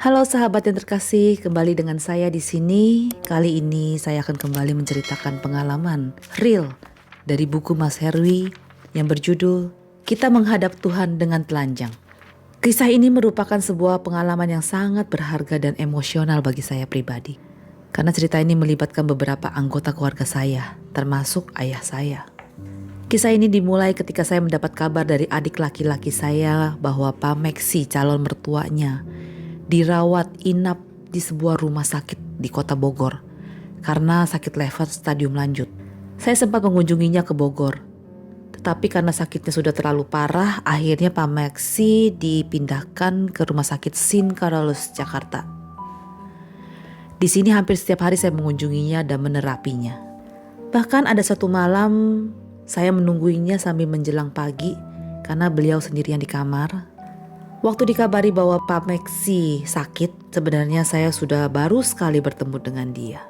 Halo sahabat yang terkasih, kembali dengan saya di sini. Kali ini saya akan kembali menceritakan pengalaman real dari buku Mas Herwi yang berjudul Kita Menghadap Tuhan dengan Telanjang. Kisah ini merupakan sebuah pengalaman yang sangat berharga dan emosional bagi saya pribadi. Karena cerita ini melibatkan beberapa anggota keluarga saya, termasuk ayah saya. Kisah ini dimulai ketika saya mendapat kabar dari adik laki-laki saya bahwa Pak Meksi, calon mertuanya, dirawat inap di sebuah rumah sakit di kota Bogor karena sakit lever stadium lanjut. Saya sempat mengunjunginya ke Bogor, tetapi karena sakitnya sudah terlalu parah, akhirnya Pak Meksi dipindahkan ke Rumah Sakit Sin Carolus, Jakarta. Di sini hampir setiap hari saya mengunjunginya dan menerapinya. Bahkan ada satu malam saya menungguinya sambil menjelang pagi karena beliau sendirian di kamar. Waktu dikabari bahwa Pak Meksi sakit, sebenarnya saya sudah baru sekali bertemu dengan dia.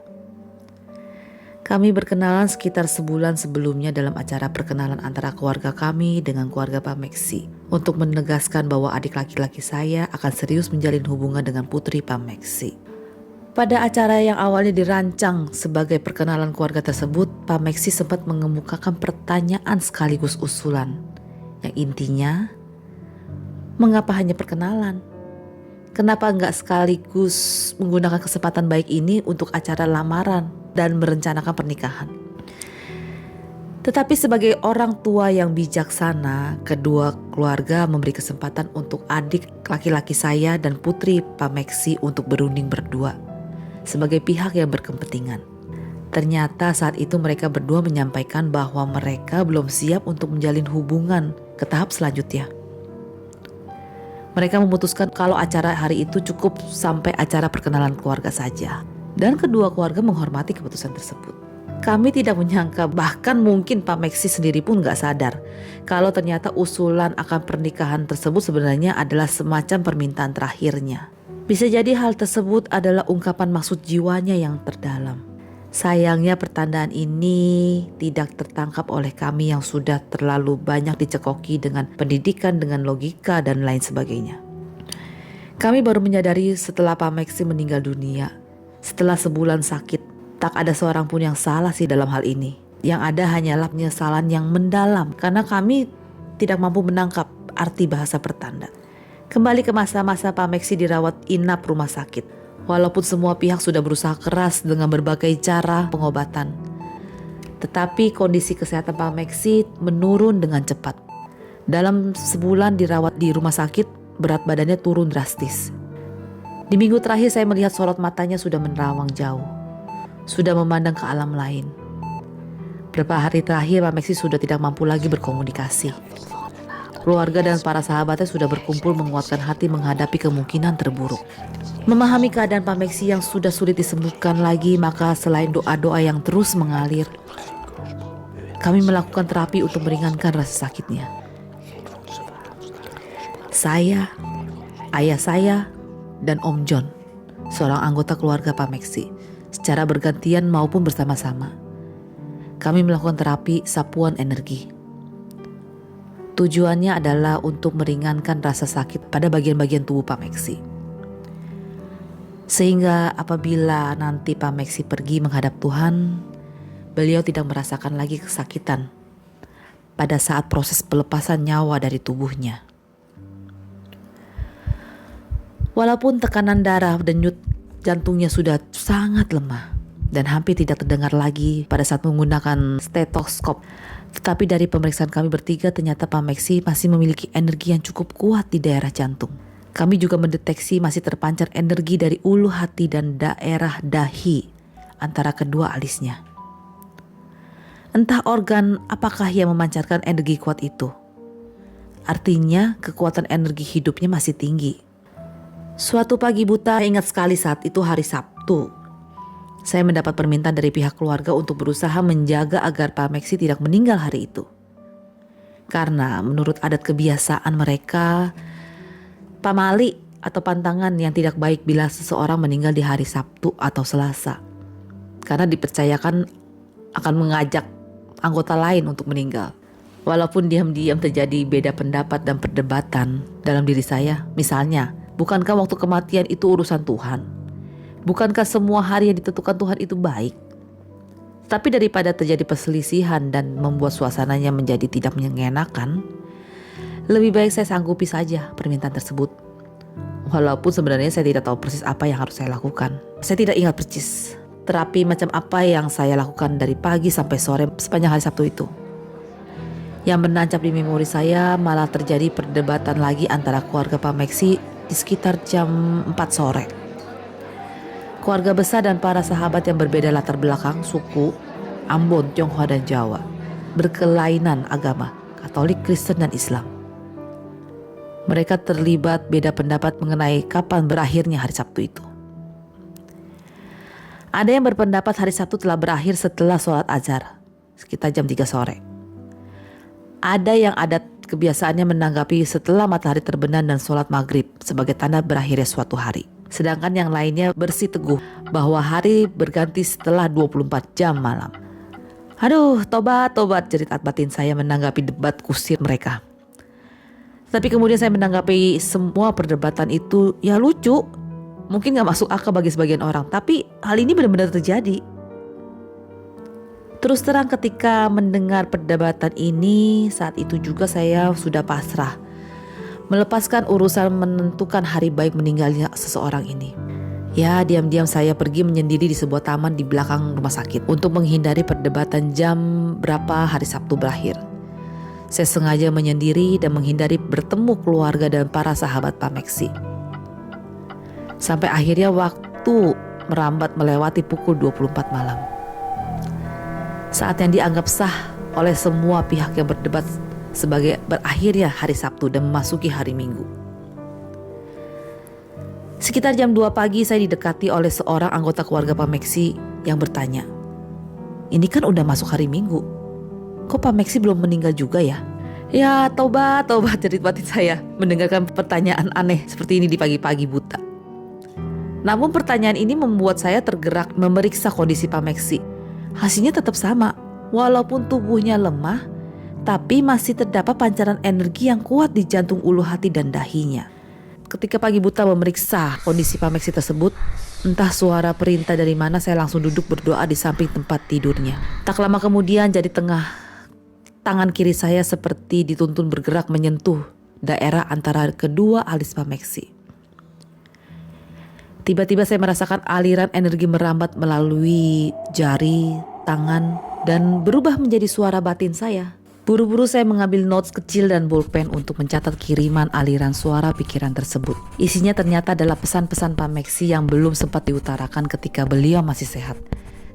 Kami berkenalan sekitar sebulan sebelumnya dalam acara perkenalan antara keluarga kami dengan keluarga Pak Meksi untuk menegaskan bahwa adik laki-laki saya akan serius menjalin hubungan dengan putri Pak Meksi. Pada acara yang awalnya dirancang sebagai perkenalan keluarga tersebut, Pak Meksi sempat mengemukakan pertanyaan sekaligus usulan, yang intinya, mengapa hanya perkenalan? Kenapa enggak sekaligus menggunakan kesempatan baik ini untuk acara lamaran dan merencanakan pernikahan? Tetapi sebagai orang tua yang bijaksana, kedua keluarga memberi kesempatan untuk adik laki-laki saya dan putri Pak Meksi untuk berunding berdua sebagai pihak yang berkepentingan. Ternyata saat itu mereka berdua menyampaikan bahwa mereka belum siap untuk menjalin hubungan ke tahap selanjutnya. Mereka memutuskan kalau acara hari itu cukup sampai acara perkenalan keluarga saja. Dan kedua keluarga menghormati keputusan tersebut. Kami tidak menyangka, bahkan mungkin Pak Meksi sendiri pun gak sadar kalau ternyata usulan akan pernikahan tersebut sebenarnya adalah semacam permintaan terakhirnya. Bisa jadi hal tersebut adalah ungkapan maksud jiwanya yang terdalam. Sayangnya pertandaan ini tidak tertangkap oleh kami yang sudah terlalu banyak dicekoki dengan pendidikan, dengan logika dan lain sebagainya. Kami baru menyadari setelah Pak Meksi meninggal dunia, setelah sebulan sakit, tak ada seorang pun yang salah sih dalam hal ini. Yang ada hanyalah penyesalan yang mendalam karena kami tidak mampu menangkap arti bahasa pertanda. Kembali ke masa-masa Pak Meksi dirawat inap rumah sakit. Walaupun semua pihak sudah berusaha keras dengan berbagai cara pengobatan, tetapi kondisi kesehatan Pak Meksi menurun dengan cepat. Dalam sebulan dirawat di rumah sakit, berat badannya turun drastis. Di minggu terakhir saya melihat sorot matanya sudah menerawang jauh, sudah memandang ke alam lain. Beberapa hari terakhir Pak Meksi sudah tidak mampu lagi berkomunikasi. Keluarga dan para sahabatnya sudah berkumpul menguatkan hati menghadapi kemungkinan terburuk. Memahami keadaan Pak Meksi yang sudah sulit disembuhkan lagi, maka selain doa-doa yang terus mengalir, kami melakukan terapi untuk meringankan rasa sakitnya. Saya, ayah saya, dan Om John, seorang anggota keluarga Pak Meksi, secara bergantian maupun bersama-sama, kami melakukan terapi sapuan energi. Tujuannya adalah untuk meringankan rasa sakit pada bagian-bagian tubuh Pak Meksi. Sehingga apabila nanti Pak Meksi pergi menghadap Tuhan, beliau tidak merasakan lagi kesakitan pada saat proses pelepasan nyawa dari tubuhnya. Walaupun tekanan darah denyut jantungnya sudah sangat lemah dan hampir tidak terdengar lagi pada saat menggunakan stetoskop, tetapi dari pemeriksaan kami bertiga ternyata Pak Meksi masih memiliki energi yang cukup kuat di daerah jantung. Kami juga mendeteksi masih terpancar energi dari ulu hati dan daerah dahi antara kedua alisnya. Entah organ apakah yang memancarkan energi kuat itu. Artinya kekuatan energi hidupnya masih tinggi. Suatu pagi buta, ingat sekali saat itu hari Sabtu. Saya mendapat permintaan dari pihak keluarga untuk berusaha menjaga agar Pak Meksi tidak meninggal hari itu. Karena menurut adat kebiasaan mereka, pamali atau pantangan yang tidak baik bila seseorang meninggal di hari Sabtu atau Selasa. Karena dipercayakan akan mengajak anggota lain untuk meninggal. Walaupun diam-diam terjadi beda pendapat dan perdebatan dalam diri saya, misalnya Bukankah waktu kematian itu urusan Tuhan? Bukankah semua hari yang ditentukan Tuhan itu baik? Tapi daripada terjadi perselisihan dan membuat suasananya menjadi tidak mengenakan, lebih baik saya sanggupi saja permintaan tersebut. Walaupun sebenarnya saya tidak tahu persis apa yang harus saya lakukan. Saya tidak ingat persis terapi macam apa yang saya lakukan dari pagi sampai sore sepanjang hari Sabtu itu. Yang menancap di memori saya malah terjadi perdebatan lagi antara keluarga Pak Meksi di sekitar jam 4 sore. Keluarga besar dan para sahabat yang berbeda latar belakang, suku, Ambon, Tionghoa dan Jawa, berkelainan agama, Katolik, Kristen dan Islam. Mereka terlibat beda pendapat mengenai kapan berakhirnya hari Sabtu itu. Ada yang berpendapat hari Sabtu telah berakhir setelah sholat azhar, sekitar jam 3 sore. Ada yang adat kebiasaannya menanggapi setelah matahari terbenam dan sholat maghrib sebagai tanda berakhirnya suatu hari. Sedangkan yang lainnya bersiteguh bahwa hari berganti setelah 24 jam malam. Aduh, tobat, jerit batin saya menanggapi debat kusir mereka. Tapi kemudian saya menanggapi semua perdebatan itu ya lucu. Mungkin gak masuk akal bagi sebagian orang, tapi hal ini benar-benar terjadi. Terus terang ketika mendengar perdebatan ini, saat itu juga saya sudah pasrah. Melepaskan urusan menentukan hari baik meninggalnya seseorang ini. Ya, diam-diam saya pergi menyendiri di sebuah taman di belakang rumah sakit untuk menghindari perdebatan jam berapa hari Sabtu berakhir. Saya sengaja menyendiri dan menghindari bertemu keluarga dan para sahabat Pak Meksi. Sampai akhirnya waktu merambat melewati pukul 24 malam. Saat yang dianggap sah oleh semua pihak yang berdebat sebagai berakhirnya hari Sabtu dan memasuki hari Minggu. Sekitar jam 2 pagi saya didekati oleh seorang anggota keluarga Pak Meksi yang bertanya, "Ini kan udah masuk hari Minggu. Kok Pak Meksi belum meninggal juga ya?" Ya, tobat jerit batin saya mendengarkan pertanyaan aneh seperti ini di pagi-pagi buta. Namun pertanyaan ini membuat saya tergerak memeriksa kondisi Pak Meksi. Hasilnya tetap sama, walaupun tubuhnya lemah, tapi masih terdapat pancaran energi yang kuat di jantung ulu hati dan dahinya. Ketika pagi buta memeriksa kondisi Pak Meksi tersebut, entah suara perintah dari mana saya langsung duduk berdoa di samping tempat tidurnya. Tak lama kemudian jadi tangan kiri saya seperti dituntun bergerak menyentuh daerah antara kedua alis Pak Meksi. Tiba-tiba saya merasakan aliran energi merambat melalui jari, tangan, dan berubah menjadi suara batin saya. Buru-buru saya mengambil notes kecil dan bolpen untuk mencatat kiriman aliran suara pikiran tersebut. Isinya ternyata adalah pesan-pesan Pak Meksi yang belum sempat diutarakan ketika beliau masih sehat,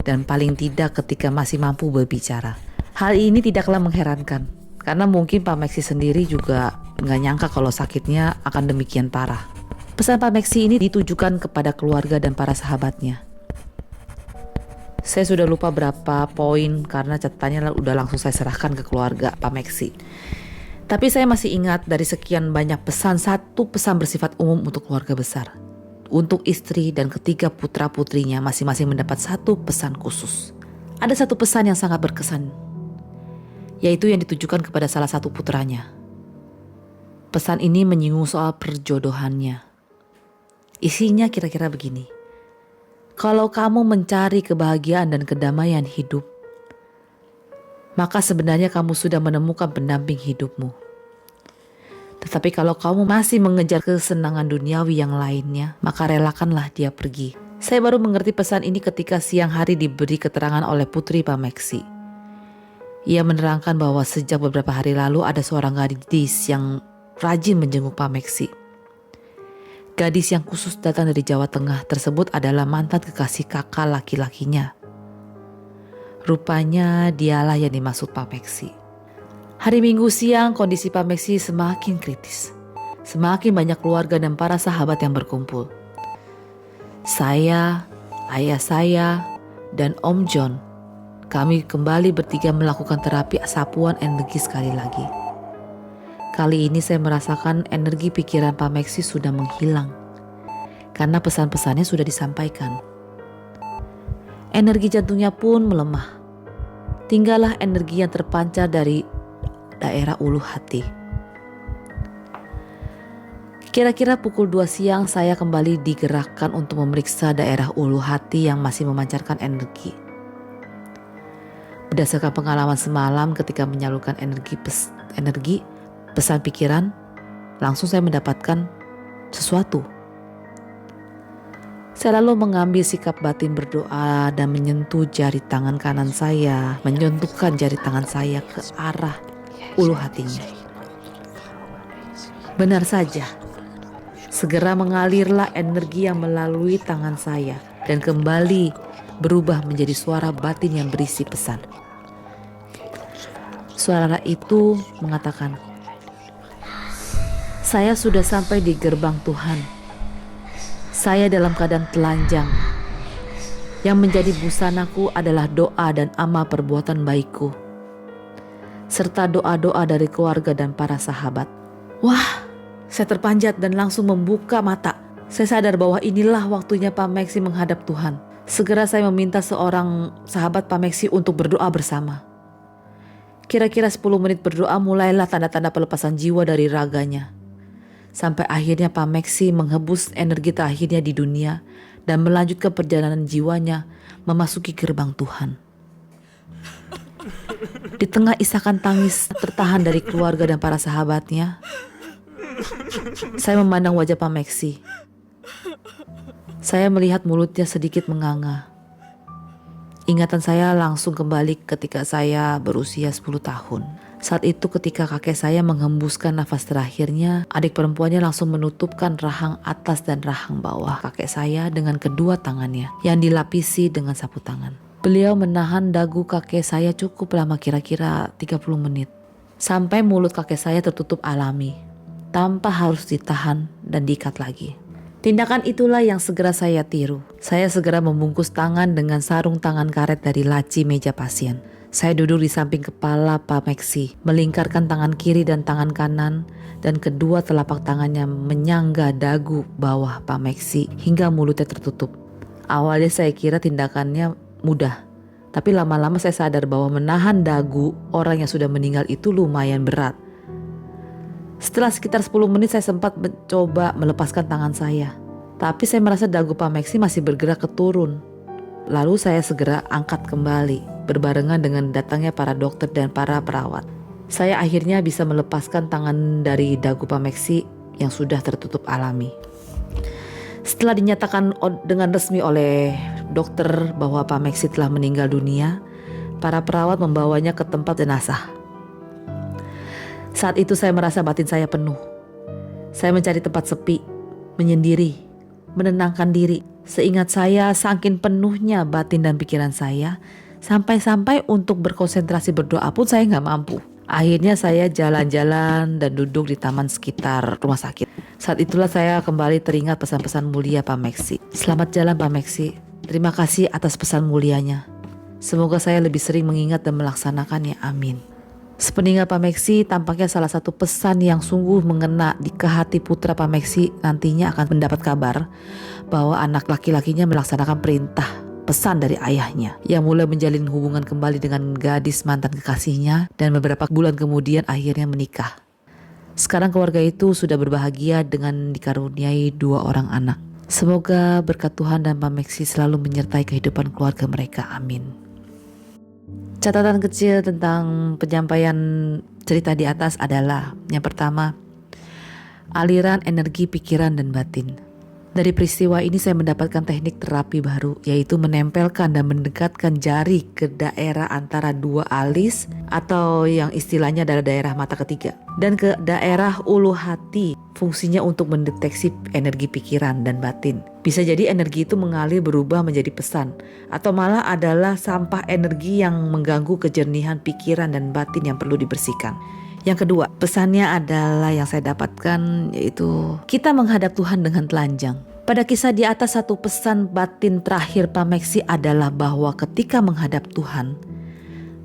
dan paling tidak ketika masih mampu berbicara. Hal ini tidaklah mengherankan, karena mungkin Pak Meksi sendiri juga gak nyangka kalau sakitnya akan demikian parah. Pesan Pak Meksi ini ditujukan kepada keluarga dan para sahabatnya. Saya sudah lupa berapa poin karena catatannya udah langsung saya serahkan ke keluarga Pak Meksi. Tapi saya masih ingat dari sekian banyak pesan, satu pesan bersifat umum untuk keluarga besar. Untuk istri dan ketiga putra-putrinya masing-masing mendapat satu pesan khusus. Ada satu pesan yang sangat berkesan, yaitu yang ditujukan kepada salah satu putranya. Pesan ini menyinggung soal perjodohannya. Isinya kira-kira begini. Kalau kamu mencari kebahagiaan dan kedamaian hidup, maka sebenarnya kamu sudah menemukan pendamping hidupmu. Tetapi kalau kamu masih mengejar kesenangan duniawi yang lainnya, maka relakanlah dia pergi. Saya baru mengerti pesan ini ketika siang hari diberi keterangan oleh putri Pak Meksi. Ia menerangkan bahwa sejak beberapa hari lalu ada seorang gadis yang rajin menjenguk Pak Meksi. Gadis yang khusus datang dari Jawa Tengah tersebut adalah mantan kekasih kakak laki-lakinya. Rupanya dialah yang dimaksud Pak Meksi. Hari Minggu siang kondisi Pak Meksi semakin kritis. Semakin banyak keluarga dan para sahabat yang berkumpul. Saya, ayah saya, dan Om John, kami kembali bertiga melakukan terapi sapuan energi sekali lagi. Kali ini saya merasakan energi pikiran Pak Meksi sudah menghilang karena pesan-pesannya sudah disampaikan. Energi jantungnya pun melemah. Tinggallah energi yang terpancar dari daerah ulu hati. Kira-kira pukul 2 siang saya kembali digerakkan untuk memeriksa daerah ulu hati yang masih memancarkan energi. Berdasarkan pengalaman semalam ketika menyalurkan energi pesan pikiran, langsung saya mendapatkan sesuatu. Saya lalu mengambil sikap batin berdoa dan menyentuh jari tangan kanan saya, menyentuhkan jari tangan saya ke arah ulu hatinya. Benar saja. Segera mengalirlah energi yang melalui tangan saya dan kembali berubah menjadi suara batin yang berisi pesan. Suara itu mengatakan, "Saya sudah sampai di gerbang Tuhan. Saya dalam keadaan telanjang. Yang menjadi busanaku adalah doa dan amal perbuatan baikku, serta doa-doa dari keluarga dan para sahabat." Wah! Saya terpanjat dan langsung membuka mata. Saya sadar bahwa inilah waktunya Pak Meksi menghadap Tuhan. Segera saya meminta seorang sahabat Pak Meksi untuk berdoa bersama. Kira-kira 10 menit berdoa mulailah tanda-tanda pelepasan jiwa dari raganya. Sampai akhirnya Pak Meksi menghembus energi terakhirnya di dunia dan melanjutkan perjalanan jiwanya memasuki gerbang Tuhan. Di tengah isakan tangis tertahan dari keluarga dan para sahabatnya, saya memandang wajah Pak Meksi. Saya melihat mulutnya sedikit menganga. Ingatan saya langsung kembali ketika saya berusia 10 tahun. Saat itu ketika kakek saya menghembuskan nafas terakhirnya, adik perempuannya langsung menutupkan rahang atas dan rahang bawah kakek saya dengan kedua tangannya yang dilapisi dengan sapu tangan. Beliau menahan dagu kakek saya cukup lama, kira-kira 30 menit. Sampai mulut kakek saya tertutup alami, tanpa harus ditahan dan diikat lagi. Tindakan itulah yang segera saya tiru. Saya segera membungkus tangan dengan sarung tangan karet dari laci meja pasien. Saya duduk di samping kepala Pak Meksi, melingkarkan tangan kiri dan tangan kanan, dan kedua telapak tangannya menyangga dagu bawah Pak Meksi hingga mulutnya tertutup. Awalnya saya kira tindakannya mudah, tapi lama-lama saya sadar bahwa menahan dagu orang yang sudah meninggal itu lumayan berat. Setelah sekitar 10 menit saya sempat mencoba melepaskan tangan saya, tapi saya merasa dagu Pak Meksi masih bergerak ke turun. Lalu saya segera angkat kembali, berbarengan dengan datangnya para dokter dan para perawat. Saya akhirnya bisa melepaskan tangan dari dagu Pak Meksi yang sudah tertutup alami. Setelah dinyatakan dengan resmi oleh dokter bahwa Pak Meksi telah meninggal dunia, para perawat membawanya ke tempat jenazah. Saat itu saya merasa batin saya penuh. Saya mencari tempat sepi, menyendiri, menenangkan diri. Seingat saya, saking penuhnya batin dan pikiran saya, sampai-sampai untuk berkonsentrasi berdoa pun saya gak mampu. Akhirnya saya jalan-jalan dan duduk di taman sekitar rumah sakit. Saat itulah saya kembali teringat pesan-pesan mulia Pak Meksi. Selamat jalan Pak Meksi. Terima kasih atas pesan mulianya. Semoga saya lebih sering mengingat dan melaksanakannya. Amin. Sepeninggal Pak Meksi, tampaknya salah satu pesan yang sungguh mengena di hati putra Pak Meksi nantinya akan mendapat kabar bahwa anak laki-lakinya melaksanakan perintah pesan dari ayahnya yang mulai menjalin hubungan kembali dengan gadis mantan kekasihnya dan beberapa bulan kemudian akhirnya menikah. Sekarang keluarga itu sudah berbahagia dengan dikaruniai 2 orang anak. Semoga berkat Tuhan dan Pak Meksi selalu menyertai kehidupan keluarga mereka. Amin. Catatan kecil tentang penyampaian cerita di atas adalah yang pertama, aliran energi pikiran dan batin. Dari peristiwa ini saya mendapatkan teknik terapi baru, yaitu menempelkan dan mendekatkan jari ke daerah antara 2 alis atau yang istilahnya adalah daerah mata ketiga, dan ke daerah ulu hati, fungsinya untuk mendeteksi energi pikiran dan batin. Bisa jadi energi itu mengalir berubah menjadi pesan, atau malah adalah sampah energi yang mengganggu kejernihan pikiran dan batin yang perlu dibersihkan. Yang kedua, pesannya adalah yang saya dapatkan, yaitu kita menghadap Tuhan dengan telanjang. Pada kisah di atas, satu pesan batin terakhir Pak Meksi adalah bahwa ketika menghadap Tuhan,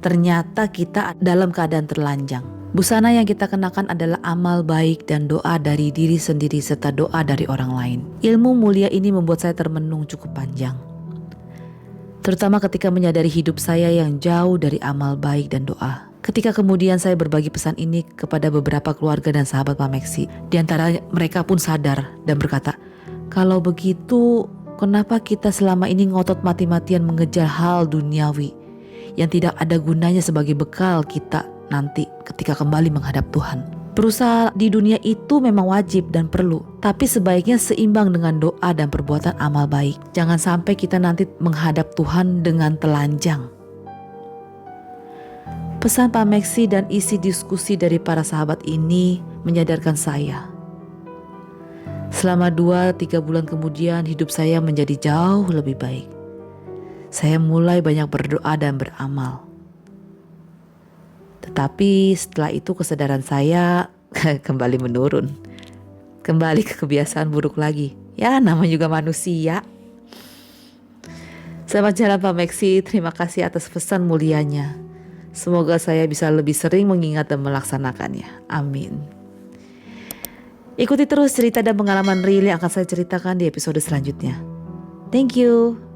ternyata kita dalam keadaan terlanjang. Busana yang kita kenakan adalah amal baik dan doa dari diri sendiri serta doa dari orang lain. Ilmu mulia ini membuat saya termenung cukup panjang, terutama ketika menyadari hidup saya yang jauh dari amal baik dan doa. Ketika kemudian saya berbagi pesan ini kepada beberapa keluarga dan sahabat Pak Meksi, di antara mereka pun sadar dan berkata, kalau begitu kenapa kita selama ini ngotot mati-matian mengejar hal duniawi yang tidak ada gunanya sebagai bekal kita nanti ketika kembali menghadap Tuhan. Berusaha di dunia itu memang wajib dan perlu, tapi sebaiknya seimbang dengan doa dan perbuatan amal baik. Jangan sampai kita nanti menghadap Tuhan dengan telanjang. Pesan Pak Meksi dan isi diskusi dari para sahabat ini menyadarkan saya. Selama 2-3 bulan kemudian hidup saya menjadi jauh lebih baik. Saya mulai banyak berdoa dan beramal. Tetapi setelah itu kesadaran saya kembali menurun. Kembali ke kebiasaan buruk lagi. Ya, namanya juga manusia. Selamat jalan Pak Meksi, terima kasih atas pesan mulianya. Semoga saya bisa lebih sering mengingat dan melaksanakannya. Amin. Ikuti terus cerita dan pengalaman real yang akan saya ceritakan di episode selanjutnya. Thank you.